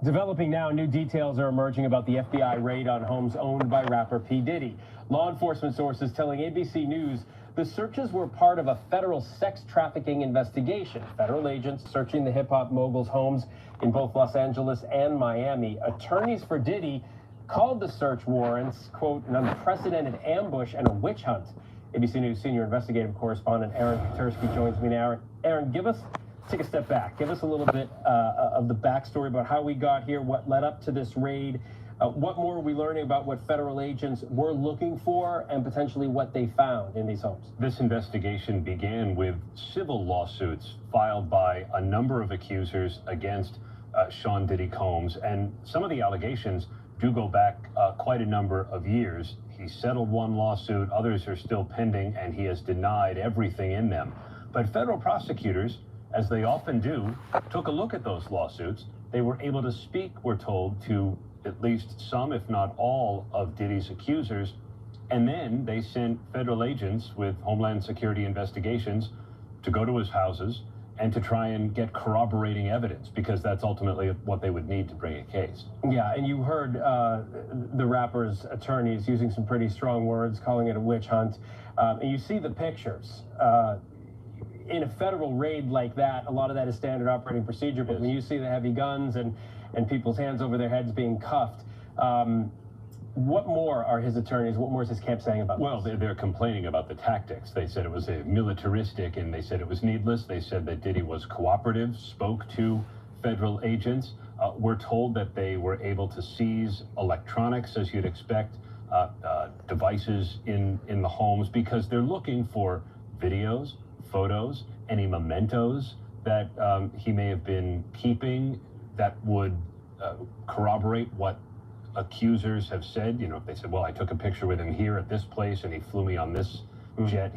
Developing now, new details are emerging about the FBI raid on homes owned by rapper Pdiddy. Law enforcement sources telling ABC News the searches were part of a federal sex trafficking investigation. Federal agents searching the hip-hop mogul's homes in both Los Angeles and Miami. Attorneys for Diddy called the search warrants, quote, an unprecedented ambush and a witch hunt. ABC News senior investigative correspondent Aaron Katersky joins me now. Aaron, take a step back. Give us a little bit of the backstory about how we got here, what led up to this raid. What more are we learning about what federal agents were looking for and potentially what they found in these homes? This investigation began with civil lawsuits filed by a number of accusers against Sean Diddy Combs, and some of the allegations do go back quite a number of years. He settled one lawsuit, others are still pending, and he has denied everything in them. But federal prosecutors, as they often do, took a look at those lawsuits. They were able to speak, we're told, to at least some, if not all, of Diddy's accusers. And then they sent federal agents with Homeland Security investigations to go to his houses and to try and get corroborating evidence, because that's ultimately what they would need to bring a case. Yeah, and you heard the rapper's attorneys using some pretty strong words, calling it a witch hunt. And you see the pictures. In a federal raid like that, a lot of that is standard operating procedure, but when you see the heavy guns and people's hands over their heads being cuffed, what more are his attorneys, what more is his camp saying about this? Well, they're complaining about the tactics. They said it was militaristic, and they said it was needless. They said that Diddy was cooperative, spoke to federal agents. We're told that they were able to seize electronics, as you'd expect, devices in the homes, because they're looking for videos, photos, any mementos that he may have been keeping that would corroborate what accusers have said. You know, if they said, well, I took a picture with him here at this place and he flew me on this jet,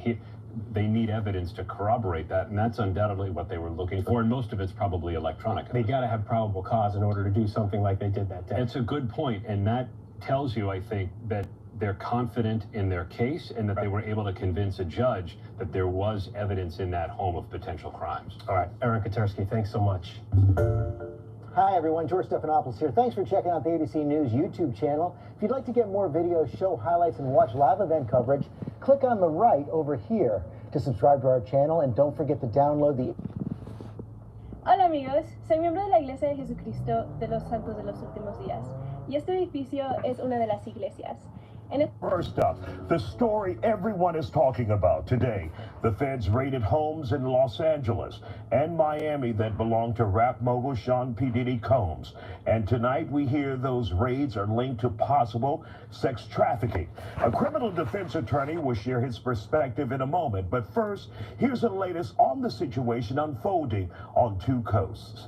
they need evidence to corroborate that, and that's undoubtedly what they were looking for, and most of it's probably electronic. They got to have probable cause in order to do something like they did that day. It's a good point, and that tells you, I think, that they're confident in their case and that they were able to convince a judge that there was evidence in that home of potential crimes. All right, Aaron Katersky, thanks so much. Hi everyone, George Stephanopoulos here. Thanks for checking out the ABC News YouTube channel. If you'd like to get more videos, show highlights, and watch live event coverage, click on the right over here to subscribe to our channel, and don't forget to download the... Hola amigos, soy miembro de la Iglesia de Jesucristo de los Santos de los Últimos Días, y este edificio es una de las iglesias. First up, the story everyone is talking about today. The feds raided homes in Los Angeles and Miami that belong to rap mogul Sean P. Diddy Combs. And tonight we hear those raids are linked to possible sex trafficking. A criminal defense attorney will share his perspective in a moment. But first, here's the latest on the situation unfolding on two coasts.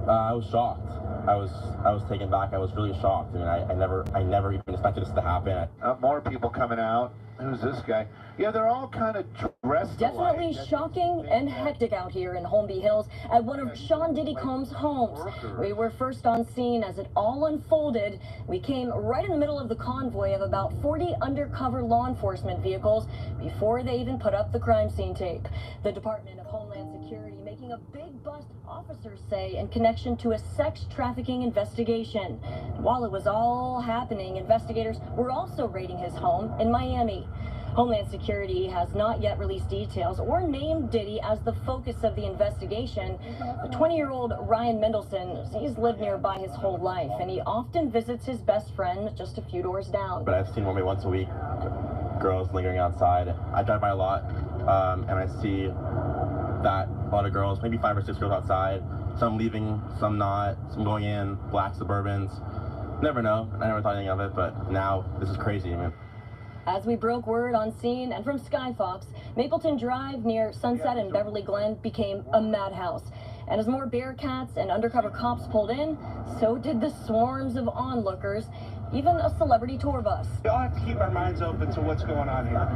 I was shocked. I was taken back. I was really shocked. I mean, I never even expected this to happen. More people coming out. Who's this guy? Yeah, they're all kind of dressed Definitely alike. shocking and hectic out here in Holmby Hills at one of Sean Diddy Combs' homes. We were first on scene as it all unfolded. We came right in the middle of the convoy of about 40 undercover law enforcement vehicles before they even put up the crime scene tape. The Department of Homeland Security making a big bust, officers say, in connection to a sex trafficking investigation. And while it was all happening, investigators were also raiding his home in Miami. Homeland Security has not yet released details or named Diddy as the focus of the investigation. The 20-year-old Ryan Mendelson, he's lived nearby his whole life, and he often visits his best friend just a few doors down. But I've seen maybe once a week girls lingering outside. I drive by a lot, and I see that a lot of girls, maybe 5 or 6 girls outside, some leaving, some not, some going in, black Suburbans. Never know. I never thought anything of it, but now this is crazy, man. As we broke word on scene and from Skyfox, Mapleton Drive near Sunset and Beverly Glen became a madhouse. And as more Bearcats and undercover cops pulled in, so did the swarms of onlookers, even a celebrity tour bus. We all have to keep our minds open to what's going on here.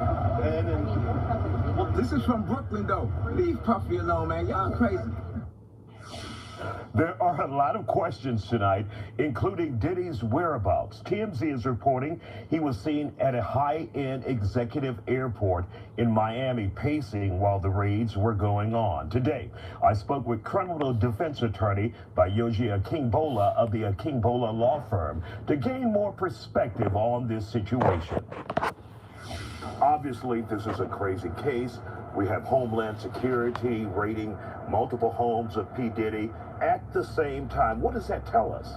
Well, this is from Brooklyn, though. Leave Puffy alone, man. Y'all crazy. There are a lot of questions tonight, including Diddy's whereabouts. TMZ is reporting he was seen at a high-end executive airport in Miami pacing while the raids were going on. Today, I spoke with criminal defense attorney Bayoji Akingbola of the Akingbola law firm to gain more perspective on this situation. Obviously, this is a crazy case. We have Homeland Security raiding multiple homes of P. Diddy at the same time. What does that tell us?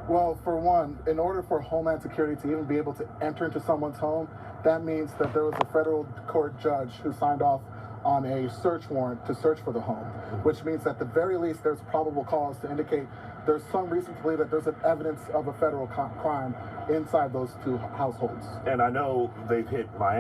Well, for one, in order for Homeland Security to even be able to enter into someone's home, that means that there was a federal court judge who signed off on a search warrant to search for the home, which means that at the very least there's probable cause to indicate there's some reason to believe that there's an evidence of a federal crime inside those two households. And I know they've hit Miami.